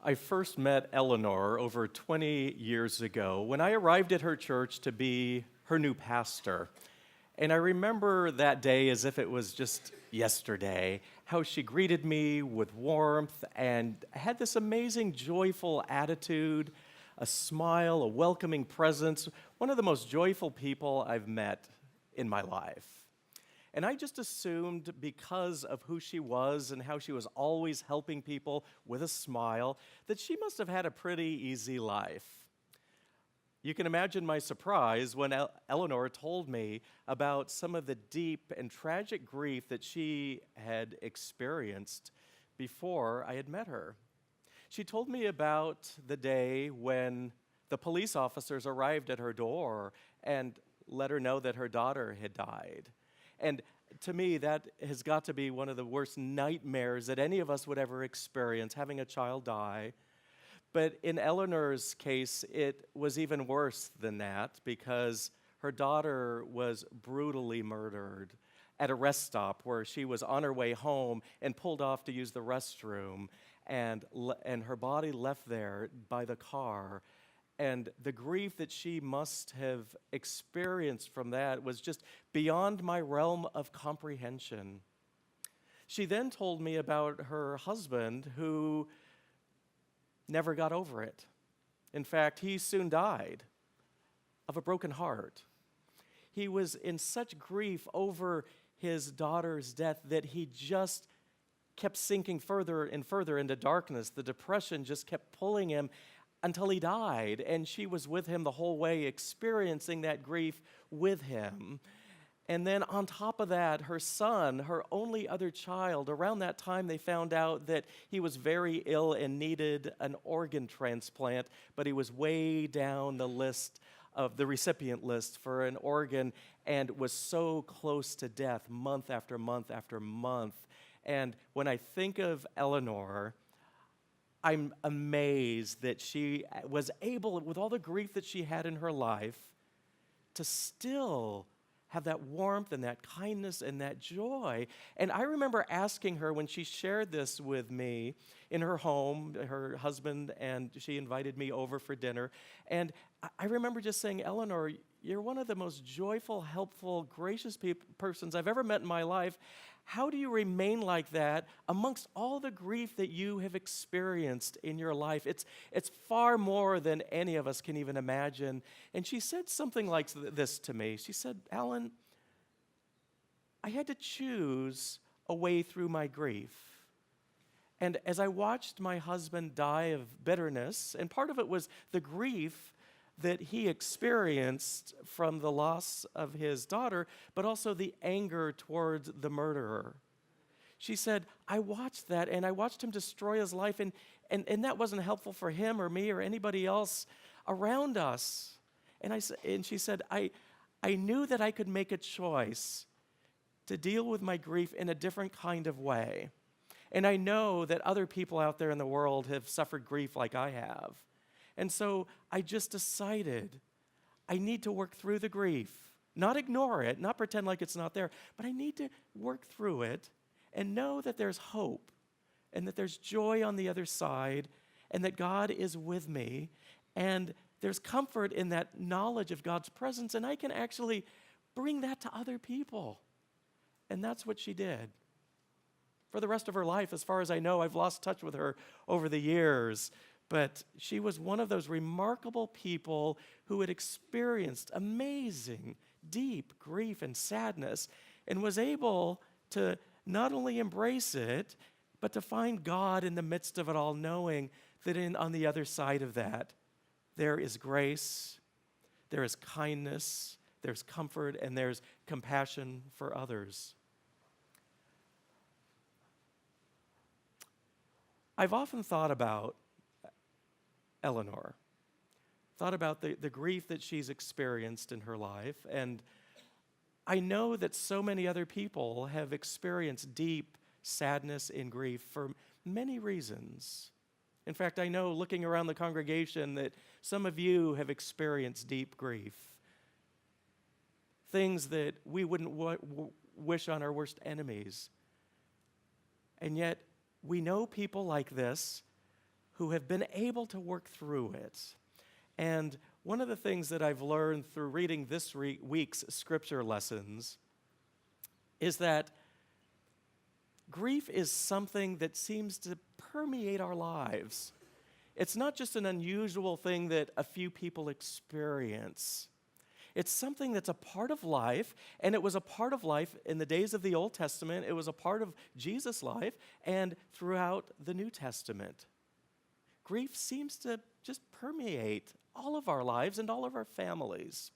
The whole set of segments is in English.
I first met Eleanor over 20 years ago when I arrived at her church to be her new pastor. And I remember that day as if it was just yesterday, how she greeted me with warmth and had this amazing, joyful attitude, a smile, a welcoming presence, one of the most joyful people I've met in my life. And I just assumed because of who she was and how she was always helping people with a smile, that she must have had a pretty easy life. You can imagine my surprise when Eleanor told me about some of the deep and tragic grief that she had experienced before I had met her. She told me about the day when the police officers arrived at her door and let her know that her daughter had died. And to me, that has got to be one of the worst nightmares that any of us would ever experience, having a child die. But in Eleanor's case, it was even worse than that because her daughter was brutally murdered at a rest stop where she was on her way home and pulled off to use the restroom, and her body left there by the car. And the grief that she must have experienced from that was just beyond my realm of comprehension. She then told me about her husband who never got over it. In fact, he soon died of a broken heart. He was in such grief over his daughter's death that he just kept sinking further and further into darkness. The depression just kept pulling him until he died, and she was with him the whole way, experiencing that grief with him. And then on top of that, her son, her only other child, around that time they found out that he was very ill and needed an organ transplant, but he was way down the list of the recipient list for an organ and was so close to death month after month after month. And when I think of Eleanor, I'm amazed that she was able, with all the grief that she had in her life, to still have that warmth and that kindness and that joy. And I remember asking her when she shared this with me in her home, her husband, and she invited me over for dinner. And I remember just saying, Eleanor, you're one of the most joyful, helpful, gracious persons I've ever met in my life. How do you remain like that amongst all the grief that you have experienced in your life? It's far more than any of us can even imagine. And she said something like this to me. She said, Alan, I had to choose a way through my grief. And as I watched my husband die of bitterness, and part of it was the grief that he experienced from the loss of his daughter, but also the anger towards the murderer. She said, I watched that, and I watched him destroy his life, and that wasn't helpful for him or me or anybody else around us. And she said, I knew that I could make a choice to deal with my grief in a different kind of way. And I know that other people out there in the world have suffered grief like I have. And so I just decided I need to work through the grief, not ignore it, not pretend like it's not there, but I need to work through it and know that there's hope and that there's joy on the other side and that God is with me, and there's comfort in that knowledge of God's presence, and I can actually bring that to other people. And that's what she did. For the rest of her life, as far as I know, I've lost touch with her over the years, but she was one of those remarkable people who had experienced amazing, deep grief and sadness and was able to not only embrace it, but to find God in the midst of it all, knowing that on the other side of that, there is grace, there is kindness, there's comfort, and there's compassion for others. I've often thought about Eleanor, thought about the grief that she's experienced in her life, and I know that so many other people have experienced deep sadness and grief for many reasons. In fact, I know, looking around the congregation, that some of you have experienced deep grief, things that we wouldn't wish on our worst enemies. And yet, we know people like this who have been able to work through it. And one of the things that I've learned through reading this week's scripture lessons is that grief is something that seems to permeate our lives. It's not just an unusual thing that a few people experience. It's something that's a part of life, and it was a part of life in the days of the Old Testament. It was a part of Jesus' life, and throughout the New Testament. Grief seems to just permeate all of our lives and all of our families.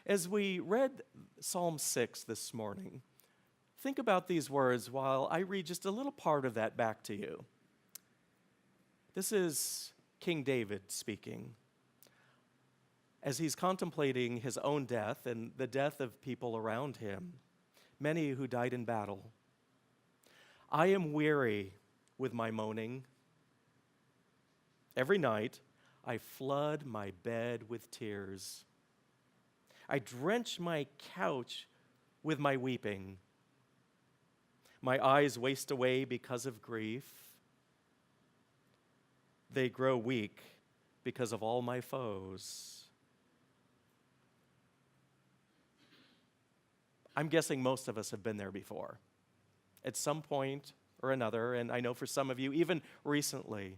As we read Psalm 6 this morning, think about these words while I read just a little part of that back to you. This is King David speaking as he's contemplating his own death and the death of people around him, many who died in battle. I am weary with my moaning. Every night, I flood my bed with tears. I drench my couch with my weeping. My eyes waste away because of grief. They grow weak because of all my foes. I'm guessing most of us have been there before, at some point or another, and I know for some of you, even recently,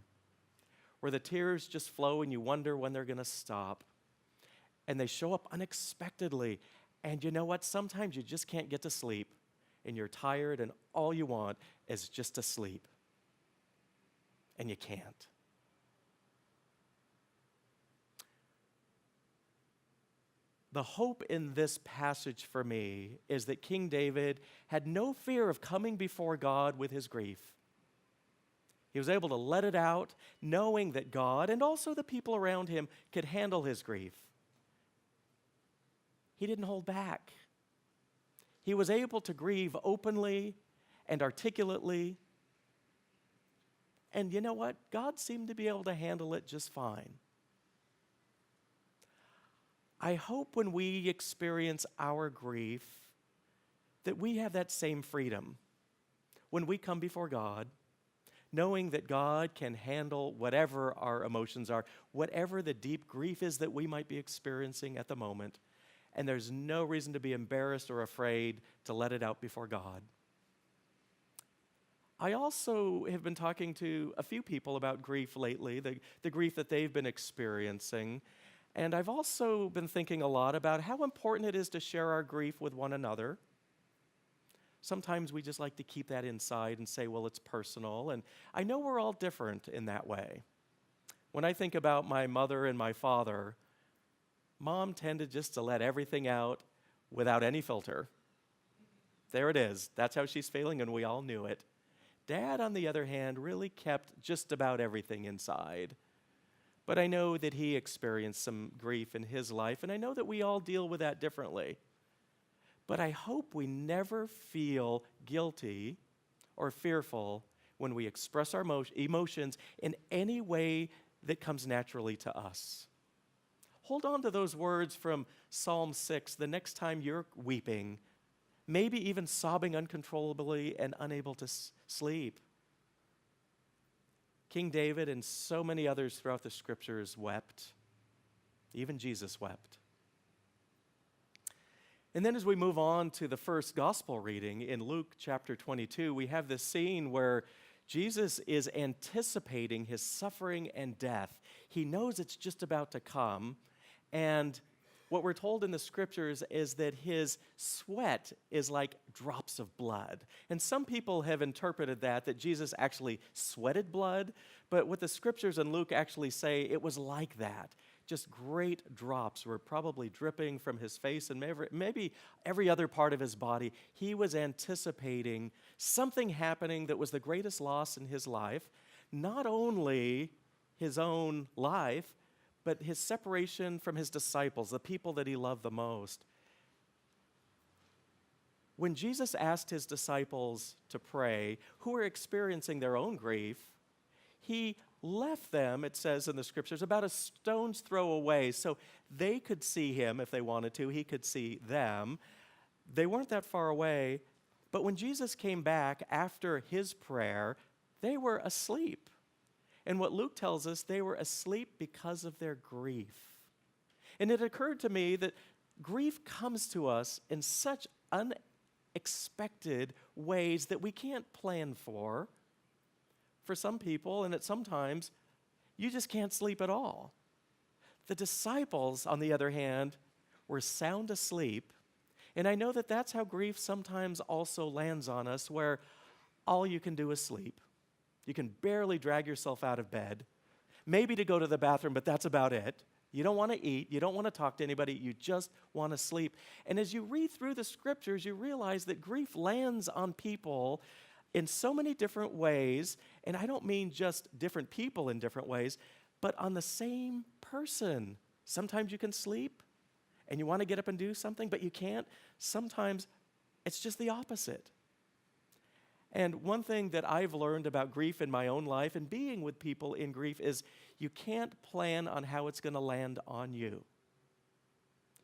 where the tears just flow and you wonder when they're going to stop. And they show up unexpectedly. And you know what? Sometimes you just can't get to sleep, and you're tired, and all you want is just to sleep. And you can't. The hope in this passage for me is that King David had no fear of coming before God with his grief. He was able to let it out, knowing that God and also the people around him could handle his grief. He didn't hold back. He was able to grieve openly and articulately. And you know what? God seemed to be able to handle it just fine. I hope when we experience our grief that we have that same freedom when we come before God, knowing that God can handle whatever our emotions are, whatever the deep grief is that we might be experiencing at the moment, and there's no reason to be embarrassed or afraid to let it out before God. I also have been talking to a few people about grief lately, the grief that they've been experiencing. And I've also been thinking a lot about how important it is to share our grief with one another. Sometimes we just like to keep that inside and say, well, it's personal. And I know we're all different in that way. When I think about my mother and my father, Mom tended just to let everything out without any filter. There it is. That's how she's feeling, and we all knew it. Dad, on the other hand, really kept just about everything inside. But I know that he experienced some grief in his life, and I know that we all deal with that differently. But I hope we never feel guilty or fearful when we express our emotions in any way that comes naturally to us. Hold on to those words from Psalm 6 the next time you're weeping, maybe even sobbing uncontrollably and unable to sleep. King David and so many others throughout the scriptures wept. Even Jesus wept. And then as we move on to the first gospel reading in Luke chapter 22, we have this scene where Jesus is anticipating his suffering and death. He knows it's just about to come. And what we're told in the scriptures is that his sweat is like drops of blood. And some people have interpreted that Jesus actually sweated blood, but what the scriptures in Luke actually say, it was like that. Just great drops were probably dripping from his face and maybe every other part of his body. He was anticipating something happening that was the greatest loss in his life, not only his own life, but his separation from his disciples, the people that he loved the most. When Jesus asked his disciples to pray, who were experiencing their own grief, he left them, it says in the scriptures, about a stone's throw away, so they could see him if they wanted to. He could see them. They weren't that far away, but when Jesus came back after his prayer, they were asleep. And what Luke tells us, they were asleep because of their grief. And it occurred to me that grief comes to us in such unexpected ways that we can't plan for. For some people, and at sometimes, you just can't sleep at all. The disciples, on the other hand, were sound asleep. And I know that that's how grief sometimes also lands on us, where all you can do is sleep. You can barely drag yourself out of bed, maybe to go to the bathroom, but that's about it. You don't want to eat. You don't want to talk to anybody. You just want to sleep. And as you read through the scriptures, you realize that grief lands on people in so many different ways. And I don't mean just different people in different ways, but on the same person. Sometimes you can sleep and you want to get up and do something, but you can't. Sometimes it's just the opposite. And one thing that I've learned about grief in my own life and being with people in grief is you can't plan on how it's going to land on you.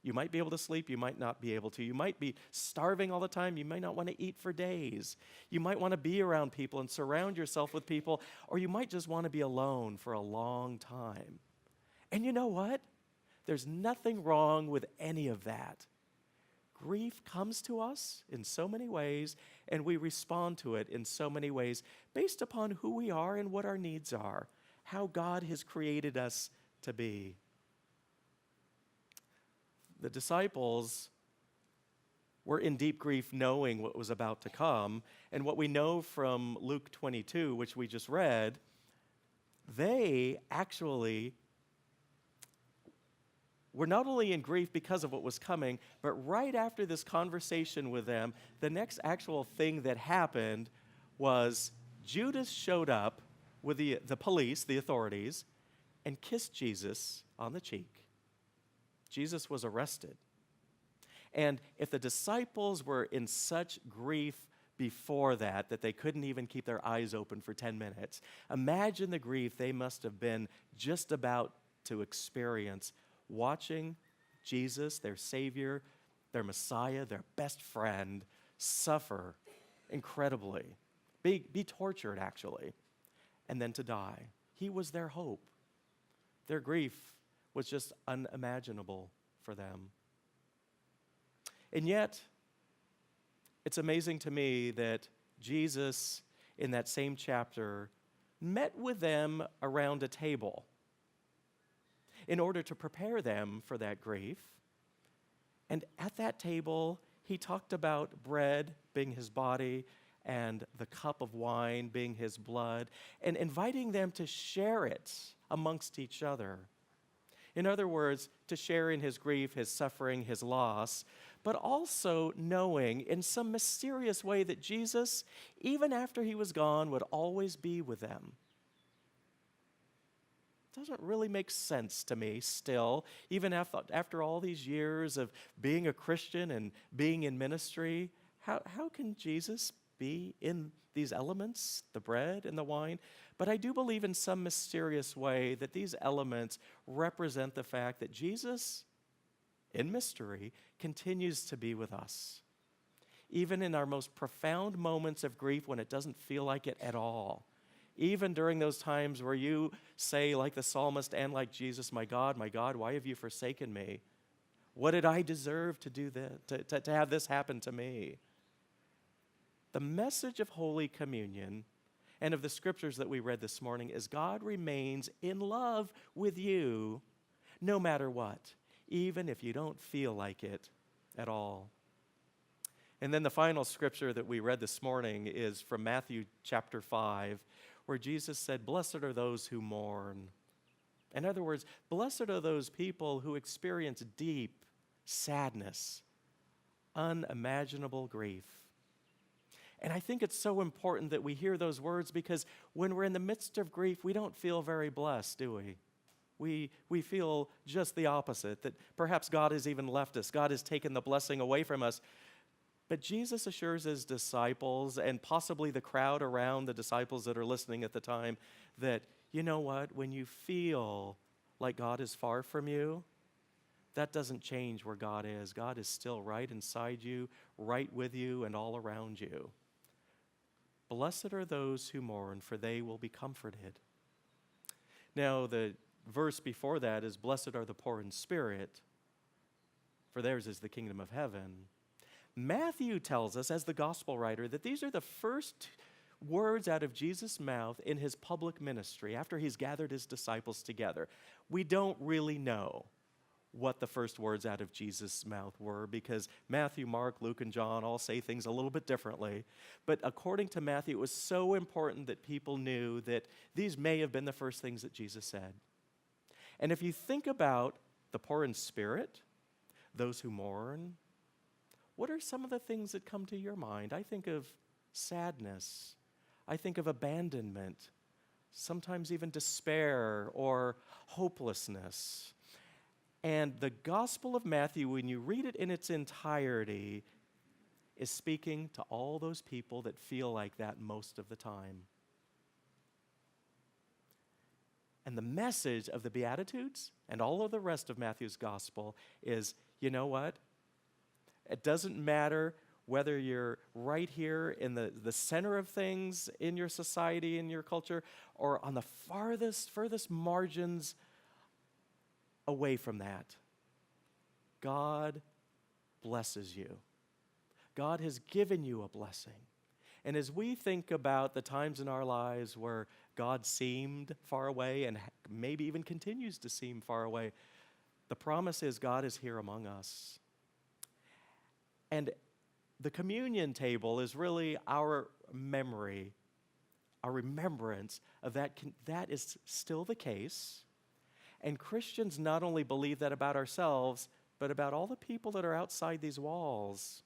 You might be able to sleep, you might not be able to. You might be starving all the time, you might not want to eat for days. You might want to be around people and surround yourself with people, or you might just want to be alone for a long time. And you know what? There's nothing wrong with any of that. Grief comes to us in so many ways, and we respond to it in so many ways based upon who we are and what our needs are, how God has created us to be. The disciples were in deep grief knowing what was about to come, and what we know from Luke 22, which we just read, they actually were not only in grief because of what was coming, but right after this conversation with them, the next actual thing that happened was Judas showed up with the police, the authorities, and kissed Jesus on the cheek. Jesus was arrested. And if the disciples were in such grief before that they couldn't even keep their eyes open for 10 minutes, imagine the grief they must have been just about to experience watching Jesus, their Savior, their Messiah, their best friend, suffer incredibly, be tortured actually, and then to die. He was their hope. Their grief was just unimaginable for them. And yet, it's amazing to me that Jesus, in that same chapter, met with them around a table in order to prepare them for that grief. And at that table, he talked about bread being his body and the cup of wine being his blood, and inviting them to share it amongst each other. In other words, to share in his grief, his suffering, his loss, but also knowing in some mysterious way that Jesus, even after he was gone, would always be with them. Doesn't really make sense to me still, even after all these years of being a Christian and being in ministry. How can Jesus be in these elements, the bread and the wine? But I do believe in some mysterious way that these elements represent the fact that Jesus, in mystery, continues to be with us, even in our most profound moments of grief when it doesn't feel like it at all. Even during those times where you say, like the psalmist and like Jesus, my God, why have you forsaken me? What did I deserve to do that, to have this happen to me? The message of Holy Communion and of the scriptures that we read this morning is God remains in love with you no matter what, even if you don't feel like it at all. And then the final scripture that we read this morning is from Matthew chapter 5, where Jesus said, "Blessed are those who mourn." In other words, blessed are those people who experience deep sadness, unimaginable grief. And I think it's so important that we hear those words, because when we're in the midst of grief, we don't feel very blessed, do we? We feel just the opposite, that perhaps God has even left us. God has taken the blessing away from us. But Jesus assures his disciples, and possibly the crowd around the disciples that are listening at the time, that, you know what, when you feel like God is far from you, that doesn't change where God is. God is still right inside you, right with you, and all around you. Blessed are those who mourn, for they will be comforted. Now, the verse before that is, "Blessed are the poor in spirit, for theirs is the kingdom of heaven." Matthew tells us, as the gospel writer, that these are the first words out of Jesus' mouth in his public ministry after he's gathered his disciples together. We don't really know what the first words out of Jesus' mouth were because Matthew, Mark, Luke, and John all say things a little bit differently. But according to Matthew, it was so important that people knew that these may have been the first things that Jesus said. And if you think about the poor in spirit, those who mourn, what are some of the things that come to your mind? I think of sadness. I think of abandonment, sometimes even despair or hopelessness. And the Gospel of Matthew, when you read it in its entirety, is speaking to all those people that feel like that most of the time. And the message of the Beatitudes and all of the rest of Matthew's Gospel is, you know what? It doesn't matter whether you're right here in the center of things in your society, in your culture, or on the furthest margins away from that. God blesses you. God has given you a blessing. And as we think about the times in our lives where God seemed far away and maybe even continues to seem far away, the promise is God is here among us. And the communion table is really our memory, our remembrance of that. That is still the case. And Christians not only believe that about ourselves, but about all the people that are outside these walls.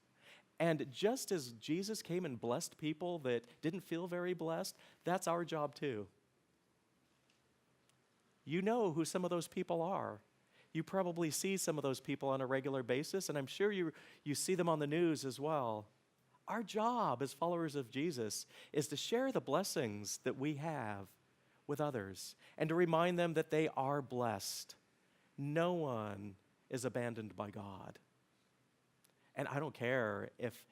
And just as Jesus came and blessed people that didn't feel very blessed, that's our job too. You know who some of those people are. You probably see some of those people on a regular basis, and I'm sure you see them on the news as well. Our job as followers of Jesus is to share the blessings that we have with others and to remind them that they are blessed. No one is abandoned by God. And I don't care if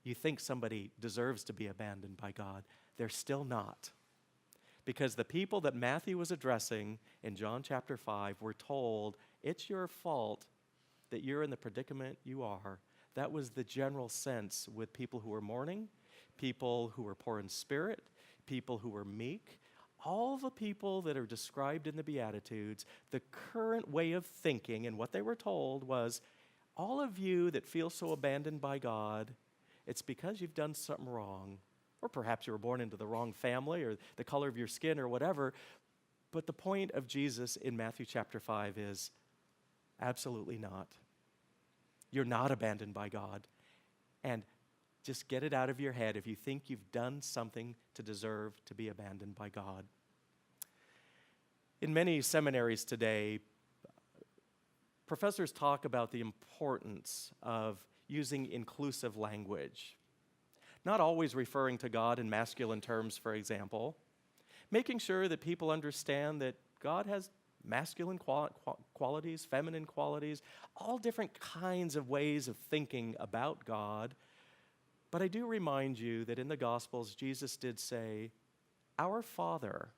you think somebody deserves to be abandoned by God, they're still not. Because the people that Matthew was addressing in John chapter 5 were told, it's your fault that you're in the predicament you are. That was the general sense with people who were mourning, people who were poor in spirit, people who were meek. All the people that are described in the Beatitudes, the current way of thinking and what they were told was, all of you that feel so abandoned by God, it's because you've done something wrong. Or perhaps you were born into the wrong family or the color of your skin or whatever. But the point of Jesus in Matthew chapter 5 is absolutely not. You're not abandoned by God. And just get it out of your head if you think you've done something to deserve to be abandoned by God. In many seminaries today, professors talk about the importance of using inclusive language. Not always referring to God in masculine terms, for example. Making sure that people understand that God has masculine qualities, feminine qualities, all different kinds of ways of thinking about God. But I do remind you that in the Gospels, Jesus did say, our Father.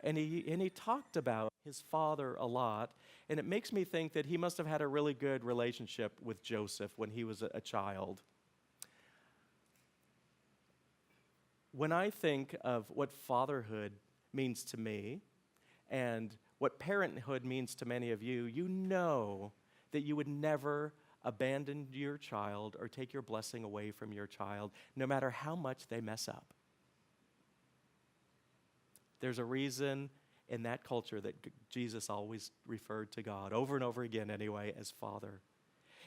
And he talked about his father a lot, and it makes me think that he must have had a really good relationship with Joseph when he was a child. When I think of what fatherhood means to me and what parenthood means to many of you, you know that you would never abandon your child or take your blessing away from your child, no matter how much they mess up. There's a reason in that culture that Jesus always referred to God, over and over again anyway, as Father.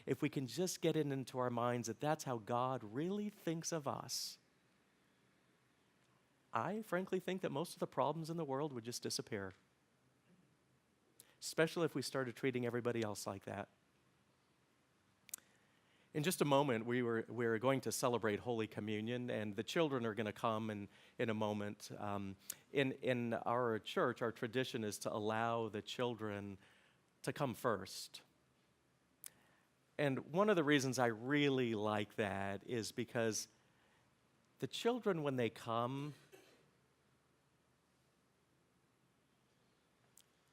If we can just get it into our minds that that's how God really thinks of us, I frankly think that most of the problems in the world would just disappear. Especially if we started treating everybody else like that. In just a moment, we're going to celebrate Holy Communion, and the children are going to come in a moment. In our church, our tradition is to allow the children to come first. And one of the reasons I really like that is because the children, when they come,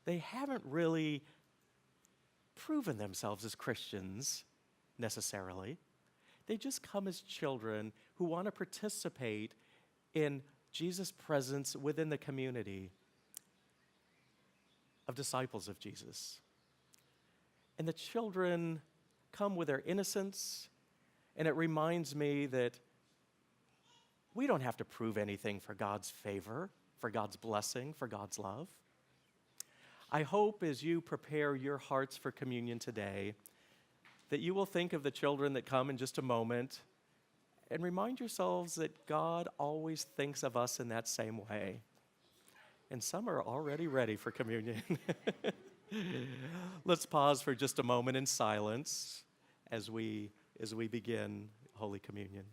they haven't really proven themselves as Christians necessarily. They just come as children who want to participate in Jesus' presence within the community of disciples of Jesus. And the children come with their innocence, and it reminds me that we don't have to prove anything for God's favor, for God's blessing, for God's love. I hope as you prepare your hearts for communion today, that you will think of the children that come in just a moment and remind yourselves that God always thinks of us in that same way. And some are already ready for communion. Let's pause for just a moment in silence as we begin Holy Communion.